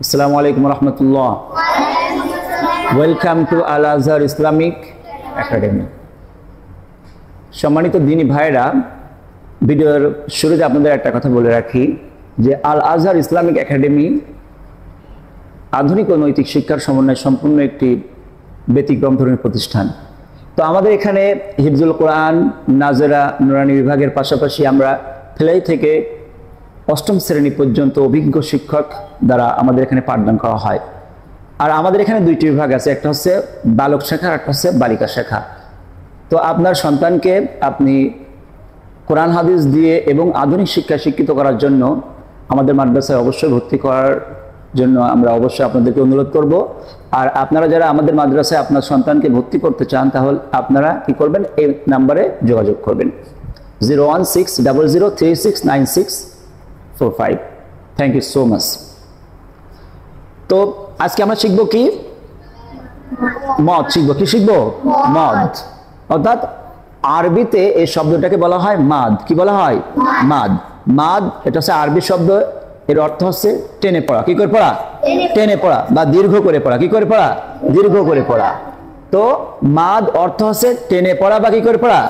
আসসালামু আলাইকুম রহমতুল্লাহ। Welcome to Al Azhar Islamic academy. সম্মানিত দিনী ভাইরা, ভিডিওর শুরুতে আপনাদের একটা কথা বলে রাখি যে আল আজহার ইসলামিক একাডেমি আধুনিক ও নৈতিক শিক্ষার সমন্বয়ে সম্পূর্ণ একটি ব্যতিক্রম ধরনের প্রতিষ্ঠান। তো আমাদের এখানে হিফজুল কোরআন, নাজেরা, নুরানি বিভাগের পাশাপাশি আমরা ফেলাই থেকে অষ্টম শ্রেণী পর্যন্ত অভিজ্ঞ শিক্ষক দ্বারা আমাদের এখানে পাঠদান করা হয়। আর আমাদের এখানে দুইটি বিভাগ আছে, একটা হচ্ছে বালক শাখা, একটা হচ্ছে বালিকা শাখা। তো আপনার সন্তানকে আপনি কোরআন হাদিস দিয়ে এবং আধুনিক শিক্ষা শিক্ষিত করার জন্য আমাদের মাদ্রাসায় অবশ্যই ভর্তি করার জন্য আমরা অবশ্যই আপনাদেরকে অনুরোধ করব। আর আপনারা যারা আমাদের মাদ্রাসায় আপনার সন্তানকে ভর্তি করতে চান, তাহলে আপনারা কি করবেন, এই নাম্বারে যোগাযোগ করবেন 01600369645। Thank you so much. তো আজকে আমরা শিখবো কি, মদ শিখবো। কি শিখবো? মদ। অর্থাৎ আরবিতে এই শব্দটাকে বলা হয় মাদ। কি বলা হয়? মাদ। মাদ এটা হচ্ছে আরবি শব্দ, এর অর্থ হচ্ছে টেনে পড়া। কি করে পড়া? টেনে পড়া বা দীর্ঘ করে পড়া। কি করে পড়া? দীর্ঘ করে পড়া। তো মাদ অর্থ হচ্ছে টেনে পড়া বা কি করে পড়া?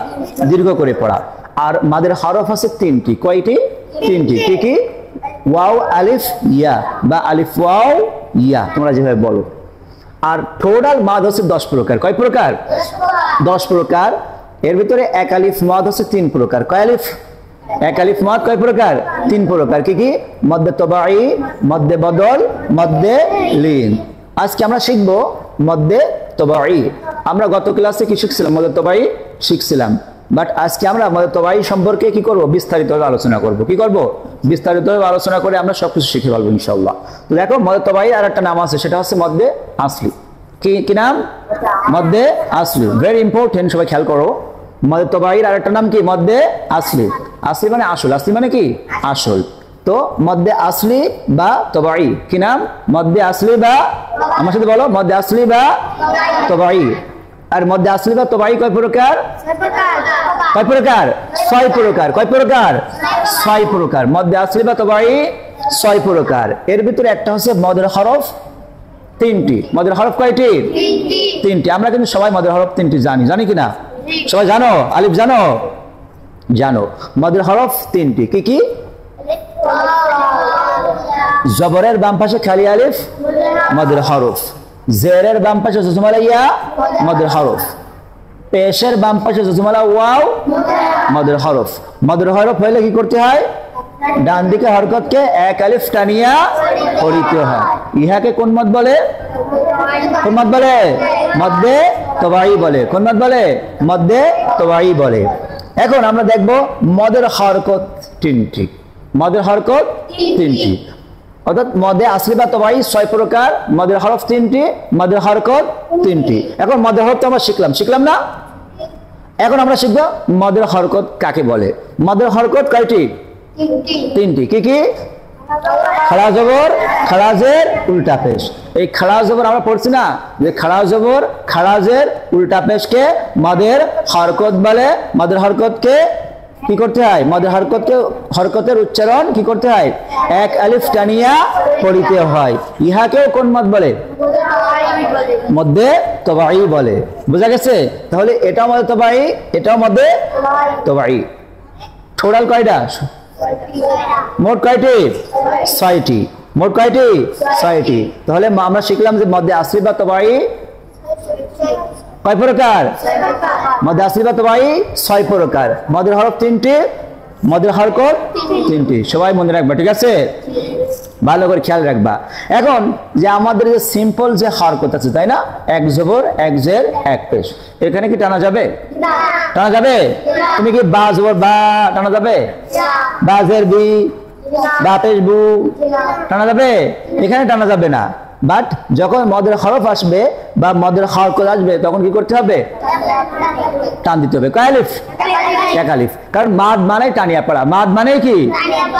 দীর্ঘ করে পড়া। আর মাদের হরফ আছে তিনটি। কয়টি? তিনটি। কি কি? ওয়াও, আলিফ, ইয়া বা আলিফ ওয়াও ইয়া, তোমরা যেভাবে বলো। আর টোটাল মাদ হচ্ছে 10 প্রকার। কয় প্রকার? 10 প্রকার। এর ভিতরে এক আলিফ মাদ হচ্ছে 3 প্রকার। কয় আলিফ? এক আলিফ মাদ কয় প্রকার? 3 প্রকার। কি কি? মদ্দে তবাই, মদ্দে বদল, মদ্দে লিন। আজকে আমরা শিখবো মদ্দে তবাই। আমরা গত ক্লাসে কি শিখছিলাম? মদ্দে তবাই শিখছিলাম। বাট আজকে আমরা মদ্দে তবাই সম্পর্কে কি করব? বিস্তারিতভাবে আলোচনা করব। কি করব? বিস্তারিতভাবে আলোচনা করে আমরা সবকিছু শিখে ফেলবো ইনশাআল্লাহ। তো দেখো, মদ্দে তবাই আর একটা নাম আছে, সেটা হচ্ছে মদ্দে আসলি। কি নাম? মদ্দে আসলি। ভেরি ইম্পর্টেন্ট, সবাই খেয়াল করো। মদ্দে তবাইর আর একটা নাম কি? মদ্দে আসলি। আসলি মানে আসল। আসলি মানে কি? আসল। তো মদ্দে আসলি বা তবাই কি নাম? মদ্দে আসলি বা, আমার সাথে বলো, মদ্দে আসলি বা তবাই। আর মদ্দে আসলি বা তবাই কয় প্রকার? কয় প্রকার? 6 প্রকার। কয় প্রকার? 6 প্রকার। মদ্দে আসলি বা তবাই 6 প্রকার। এর ভিতরে একটা হচ্ছে মদের হরফ 3টি। মদের হরফ কয়টি? 3টি। আমরা কিন্তু সবাই মদের হরফ 3টি জানি। জানি কিনা? সবাই জানো? আলিফ জানো? জানো। মদের হরফ 3টি। কি কি? জবরের বাম পাশে খালি আলিফ, মদের হরফ। জেরের বাম পাশে জজমালা ইয়া, মদের হরফ। পেশের বাম পাশে জজমালা ওয়াও, মদের হরফ। মদের হরফ হইলে কি করতে হয়? ডান দিকে হরকতকে এক আলিফ টানিয়া পড়িতে হয়। ইহাকে কোন মদ বলে? কোন মদ বলে? মদ্দে তবাই বলে। কোন মদ বলে? মদ্দে তবাই বলে। এখন আমরা দেখব মদের হরকত 3টি। মদের হরকত 3টি। অর্থাৎ মদে আসলি বা তবাই 6 প্রকার, মদের হরফ 3টি, মদের হরকত 3টি। এখন মদের হরফ তো আমরা শিখলাম না? এখন আমরা শিখব মদের হরকত কাকে বলে। মদের হরকত কয়টি? 3টি। কি কি? খাড়া জবর, খাড়াজের, উল্টা পেশ। এই খাড়া জবর আমরা পড়ছি না, যে খাড়া জবর, খাড়াজের, উল্টা পেশকে মদের হরকত বলে। মদের হরকতকে কি করতে হয়? মদের হরকতকে, হরকতের উচ্চারণ কি করতে হয়? এক আলিফ টানিয়া পড়িতে হয়। ইহাকেও কোন মদ বলে? মদ্দে তবাই বলে। বুঝা গেছে? তাহলে এটাও মদ্দে তবাই, এটাও মদ্দে তবাই। টোটাল কয়টা? মোট কয়টি? 6টি। মোট কয়টি? 6টি। তাহলে আমরা শিখলাম যে মদ্দে আসলি বা তবাই কয় প্রকার? মদ্দে আসলি বা তবাই 6 প্রকার। মদের হরফ 3টি, মদের হরকত 3টি। সবাই মনে রাখবা, ঠিক আছে? ভালো করে খেয়াল রাখবা। এখন যে আমাদের যে সিম্পল যে হরকত আছে, তাই না? এক জবর, এক জের, এক পেশ। এখানে কি টানা যাবে? টানা যাবে? তুমি কি বা জবর বা টানা যাবে? বা জের বি, বা পেশ বু টানা যাবে? এখানে টানা যাবে না। বাট যখন মদের হরফ আসবে বা মদের হরকত আসবে, তখন কি করতে হবে? টান দিতে হবে। কয় আলিফ? এক আলিফ। কারণ মাদ মানে টানিয়া পড়া। মাদ মানে কি?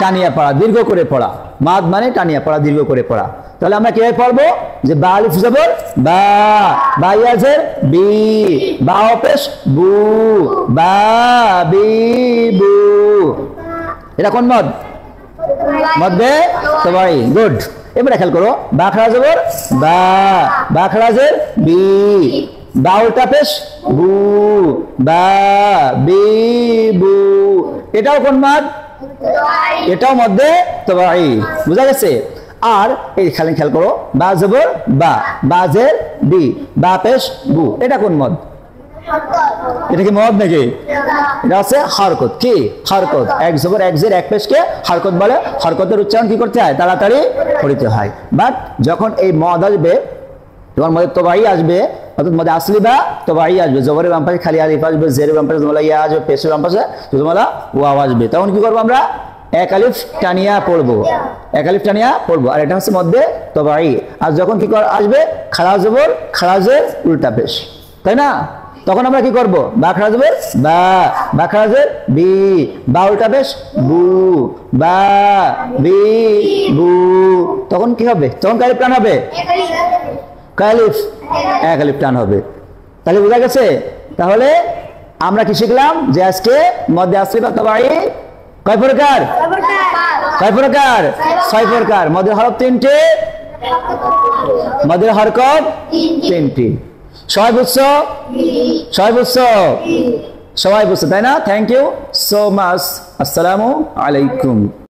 টানিয়া পড়া, দীর্ঘ করে পড়া। মাদ মানে টানিয়া পড়া, দীর্ঘ করে পড়া। তাহলে আমরা কিভাবে পড়বো? যে বা আলিফ জবর বা, বা ইয়া জের বি, বা পেশ বু, বা বি বু। এটা কোন মদ? মদ্দে তবাই। গুড। এবারে খেয়াল করো, বা খাড়া জবর বা, বা খাড়া জের বি, বা উল্টা পেশ বু, বা বি বু। এটাও কোন মাদ? এটাও মধ্যে তবাই। বুঝা গেছে? আর এই খেয়াল করো, বা জবর বা, বা জের বি, বা পেশ বু। এটা কোন মদ? এটা কি মদ নাকি? এটা হচ্ছে হরকত। কি হরকত? এক জবর এক জের এক পেশকে হরকত বলে। হরকতের উচ্চারণ কি করতে হয়? তাড়াতাড়ি পড়িতে হয়। বাট যখন এই মদ আসবে, যখন মদের তবাই আসবে, অর্থাৎ মধ্যে আসলি বা তবাই আসবে, জবরের বাম পাশে খালি আলিফ আসবে, জেরের বাম পাশে জুমলা ইয়া আসবে, পেশের বাম পাশে জুমলা ওয়াও আসবে, তখন কি করবো আমরা? এক আলিফ টানিয়া পড়বো, এক আলিফ টানিয়া পড়বো। আর এটা হচ্ছে মধ্যে তবাই। আর যখন কি আসবে? খাড়া জবর খাড়া জের উল্টা পেশ, তাই না? তখন আমরা কি করব? বা খাড়া জবর বা, বা খাড়া জের বি, বা উল্টা পেশ বু, বা বি বু। তখন কি হবে? তখন কালিফ টান হবে, কালিফ এক আলিফ টান হবে। তাহলে বোঝা গেছে? তাহলে আমরা কি শিখলাম? যে আজকে মধ্যে আসলি বা তবাই কয় প্রকার? কয় প্রকার? 6 প্রকার। মধ্যে হরফ 3টে, মধ্যে হরকত 3টি। সবাই বুঝছো? সবাই বুঝছো? সবাই বুঝছো, তাই না? Thank you so much. আসসালামু আলাইকুম।